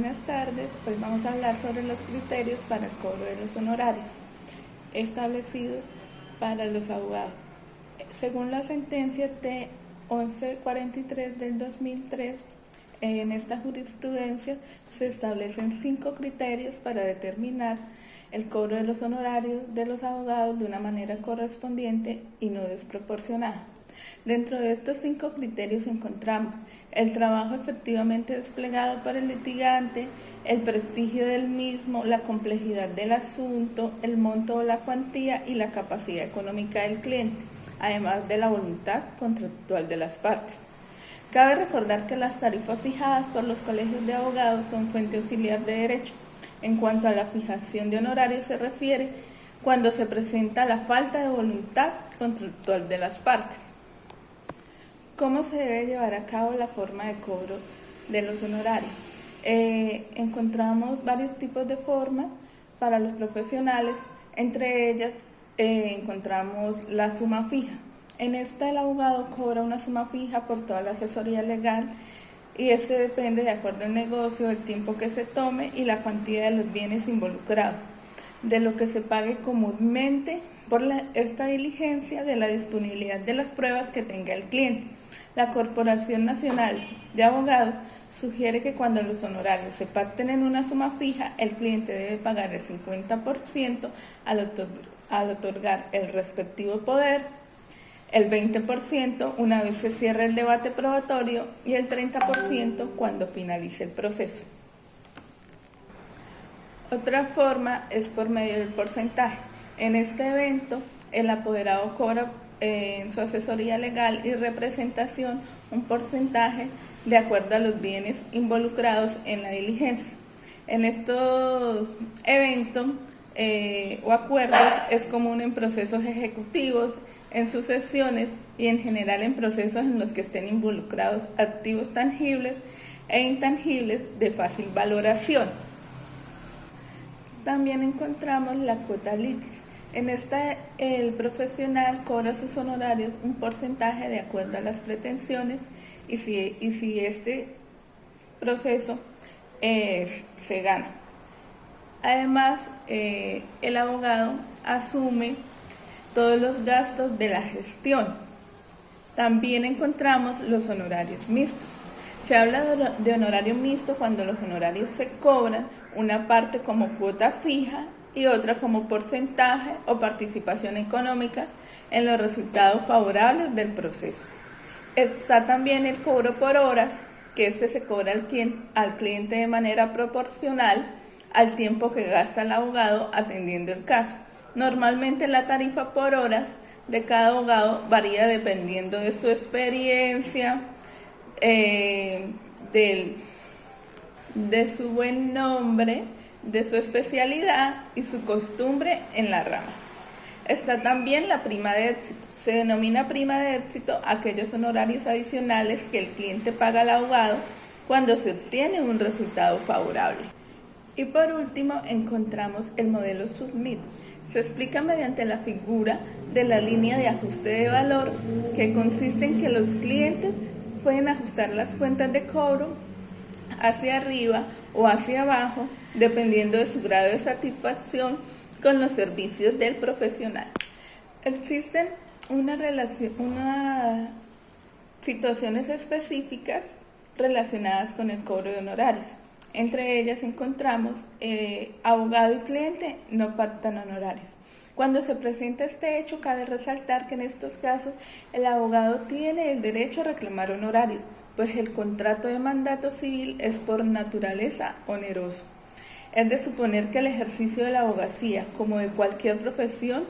Buenas tardes, pues vamos a hablar sobre los criterios para el cobro de los honorarios establecidos para los abogados. Según la sentencia T1143 del 2003, en esta jurisprudencia se establecen 5 criterios para determinar el cobro de los honorarios de los abogados de una manera correspondiente y no desproporcionada. Dentro de estos 5 criterios encontramos el trabajo efectivamente desplegado por el litigante, el prestigio del mismo, la complejidad del asunto, el monto o la cuantía y la capacidad económica del cliente, además de la voluntad contractual de las partes. Cabe recordar que las tarifas fijadas por los colegios de abogados son fuente auxiliar de derecho. En cuanto a la fijación de honorarios se refiere cuando se presenta la falta de voluntad contractual de las partes. ¿Cómo se debe llevar a cabo la forma de cobro de los honorarios? Encontramos varios tipos de forma para los profesionales, entre ellas encontramos la suma fija. En esta el abogado cobra una suma fija por toda la asesoría legal y este depende de acuerdo al negocio, el tiempo que se tome y la cuantía de los bienes involucrados, de lo que se pague comúnmente por esta diligencia, de la disponibilidad de las pruebas que tenga el cliente. La Corporación Nacional de Abogados sugiere que cuando los honorarios se pacten en una suma fija, el cliente debe pagar el 50% al otorgar el respectivo poder, el 20% una vez se cierre el debate probatorio y el 30% cuando finalice el proceso. Otra forma es por medio del porcentaje. En este evento, el apoderado cobra en su asesoría legal y representación un porcentaje de acuerdo a los bienes involucrados en la diligencia. En estos eventos o acuerdos es común en procesos ejecutivos, en sucesiones y en general en procesos en los que estén involucrados activos tangibles e intangibles de fácil valoración. También encontramos la cuota litis. En esta el profesional cobra sus honorarios un porcentaje de acuerdo a las pretensiones y si este proceso se gana. Además, el abogado asume todos los gastos de la gestión. También encontramos los honorarios mixtos. Se habla de honorario mixto cuando los honorarios se cobran una parte como cuota fija y otra como porcentaje o participación económica en los resultados favorables del proceso. Está también el cobro por horas, que este se cobra al cliente de manera proporcional al tiempo que gasta el abogado atendiendo el caso. Normalmente la tarifa por horas de cada abogado varía dependiendo de su experiencia, de su buen nombre, de su especialidad y su costumbre en la rama. Está también la prima de éxito. Se denomina prima de éxito aquellos honorarios adicionales que el cliente paga al abogado cuando se obtiene un resultado favorable. Y por último encontramos el modelo Submit. Se explica mediante la figura de la línea de ajuste de valor, que consiste en que los clientes pueden ajustar las cuentas de cobro hacia arriba o hacia abajo, dependiendo de su grado de satisfacción con los servicios del profesional. Existen unas situaciones específicas relacionadas con el cobro de honorarios. Entre ellas encontramos abogado y cliente no pactan honorarios. Cuando se presenta este hecho, cabe resaltar que en estos casos el abogado tiene el derecho a reclamar honorarios, pues el contrato de mandato civil es por naturaleza oneroso. Es de suponer que el ejercicio de la abogacía, como de cualquier profesión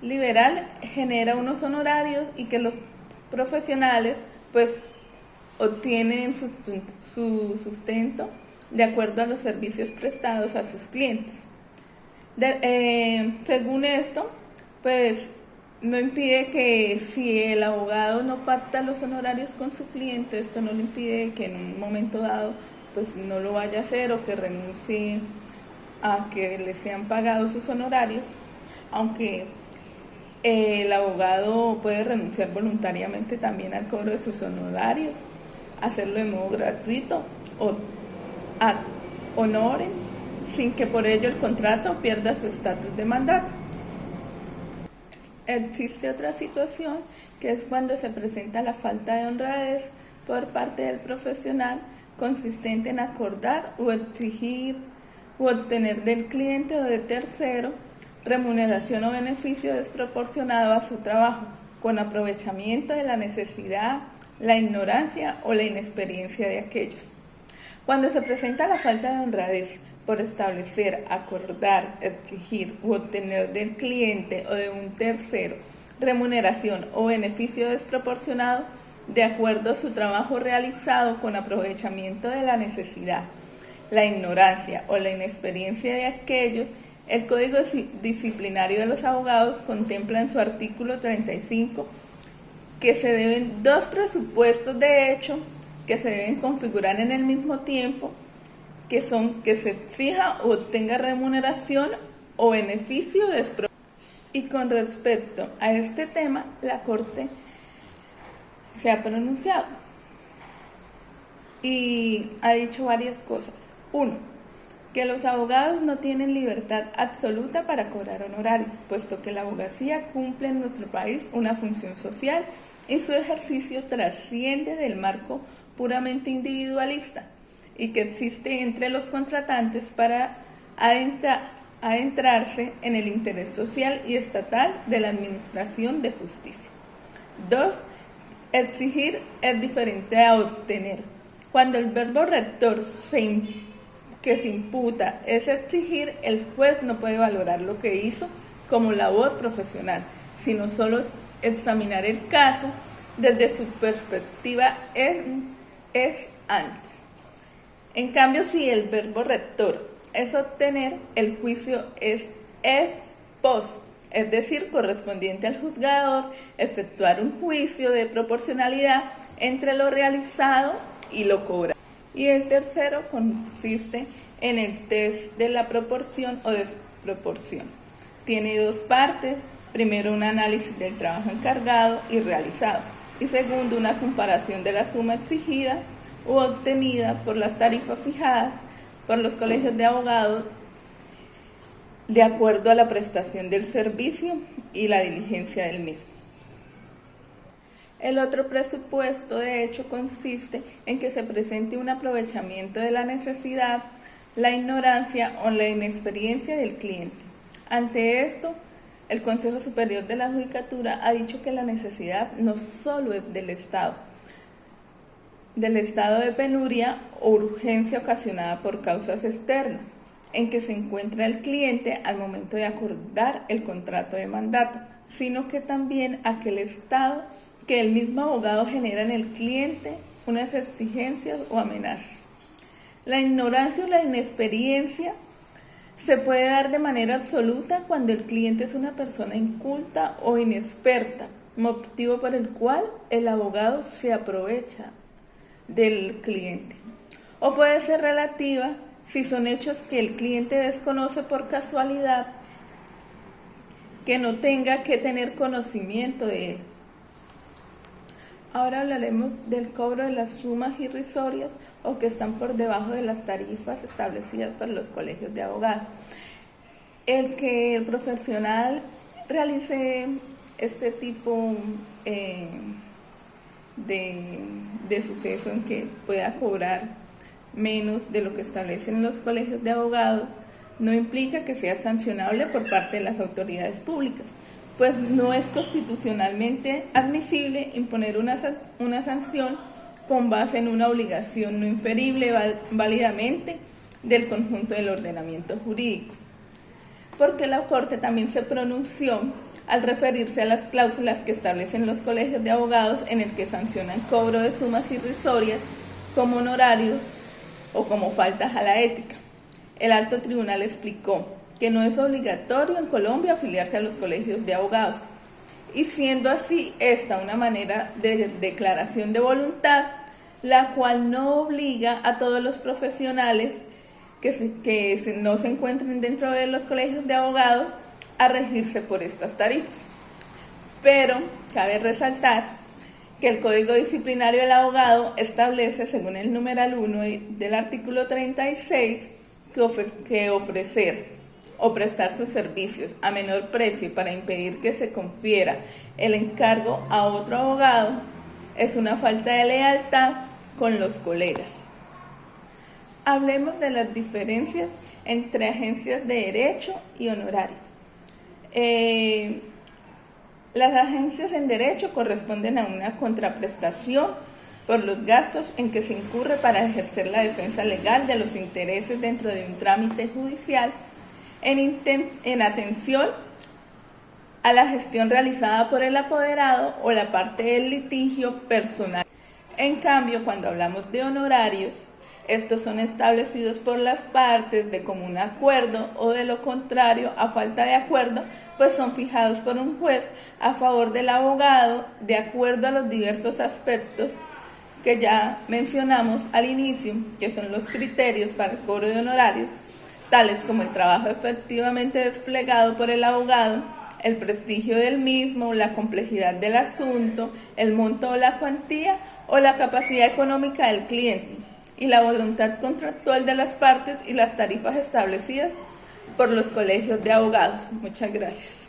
liberal, genera unos honorarios y que los profesionales pues obtienen su sustento de acuerdo a los servicios prestados a sus clientes. Según esto, pues no impide que si el abogado no pacta los honorarios con su cliente, esto no le impide que en un momento dado pues no lo vaya a hacer o que renuncie a que le sean pagados sus honorarios, aunque el abogado puede renunciar voluntariamente también al cobro de sus honorarios, hacerlo de modo gratuito o honoren sin que por ello el contrato pierda su estatus de mandato. Existe otra situación que es cuando se presenta la falta de honradez por parte del profesional consistente en acordar o exigir u obtener del cliente o de tercero remuneración o beneficio desproporcionado a su trabajo, con aprovechamiento de la necesidad, la ignorancia o la inexperiencia de aquellos. Cuando se presenta la falta de honradez por establecer, acordar, exigir u obtener del cliente o de un tercero remuneración o beneficio desproporcionado de acuerdo a su trabajo realizado con aprovechamiento de la necesidad, la ignorancia o la inexperiencia de aquellos, el Código Disciplinario de los Abogados contempla en su artículo 35 que se deben dos presupuestos de hecho que se deben configurar en el mismo tiempo, que son que se exija o obtenga remuneración o beneficio desproporcionado. Y con respecto a este tema, la Corte se ha pronunciado y ha dicho varias cosas. 1. Que los abogados no tienen libertad absoluta para cobrar honorarios, puesto que la abogacía cumple en nuestro país una función social y su ejercicio trasciende del marco puramente individualista y que existe entre los contratantes para adentrarse en el interés social y estatal de la administración de justicia. 2. Exigir es diferente a obtener. Cuando el verbo rector que se imputa es exigir, el juez no puede valorar lo que hizo como labor profesional, sino solo examinar el caso desde su perspectiva es antes. En cambio, si el verbo rector es obtener, el juicio es post, es decir, correspondiente al juzgador efectuar un juicio de proporcionalidad entre lo realizado y lo cobrado. Y el tercero consiste en el test de la proporción o desproporción. Tiene dos partes. Primero, un análisis del trabajo encargado y realizado. Y segundo, una comparación de la suma exigida o obtenida por las tarifas fijadas por los colegios de abogados de acuerdo a la prestación del servicio y la diligencia del mismo. El otro presupuesto, de hecho, consiste en que se presente un aprovechamiento de la necesidad, la ignorancia o la inexperiencia del cliente. Ante esto, el Consejo Superior de la Judicatura ha dicho que la necesidad no solo es del estado de penuria o urgencia ocasionada por causas externas, en que se encuentra el cliente al momento de acordar el contrato de mandato, sino que también aquel estado que el mismo abogado genera en el cliente unas exigencias o amenazas. La ignorancia o la inexperiencia se puede dar de manera absoluta cuando el cliente es una persona inculta o inexperta, motivo por el cual el abogado se aprovecha del cliente. O puede ser relativa si son hechos que el cliente desconoce por casualidad, que no tenga que tener conocimiento de él. Ahora hablaremos del cobro de las sumas irrisorias o que están por debajo de las tarifas establecidas para los colegios de abogados. El que el profesional realice este tipo de suceso en que pueda cobrar menos de lo que establecen los colegios de abogados no implica que sea sancionable por parte de las autoridades públicas, pues no es constitucionalmente admisible imponer una sanción con base en una obligación no inferible válidamente del conjunto del ordenamiento jurídico. Porque la Corte también se pronunció al referirse a las cláusulas que establecen los colegios de abogados en el que sancionan cobro de sumas irrisorias como honorarios o como faltas a la ética. El alto tribunal explicó que no es obligatorio en Colombia afiliarse a los colegios de abogados, y siendo así esta una manera de declaración de voluntad, la cual no obliga a todos los profesionales que no se encuentren dentro de los colegios de abogados a regirse por estas tarifas. Pero cabe resaltar que el Código Disciplinario del Abogado establece, según el numeral 1 del artículo 36, que ofrecer o prestar sus servicios a menor precio para impedir que se confiera el encargo a otro abogado es una falta de lealtad con los colegas. Hablemos de las diferencias entre agencias de derecho y honorarios. Las agencias en derecho corresponden a una contraprestación por los gastos en que se incurre para ejercer la defensa legal de los intereses dentro de un trámite judicial en atención a la gestión realizada por el apoderado o la parte del litigio personal. En cambio, cuando hablamos de honorarios, estos son establecidos por las partes de común acuerdo o de lo contrario, a falta de acuerdo, pues son fijados por un juez a favor del abogado de acuerdo a los diversos aspectos que ya mencionamos al inicio, que son los criterios para el cobro de honorarios, tales como el trabajo efectivamente desplegado por el abogado, el prestigio del mismo, la complejidad del asunto, el monto o la cuantía o la capacidad económica del cliente y la voluntad contractual de las partes y las tarifas establecidas por los colegios de abogados. Muchas gracias.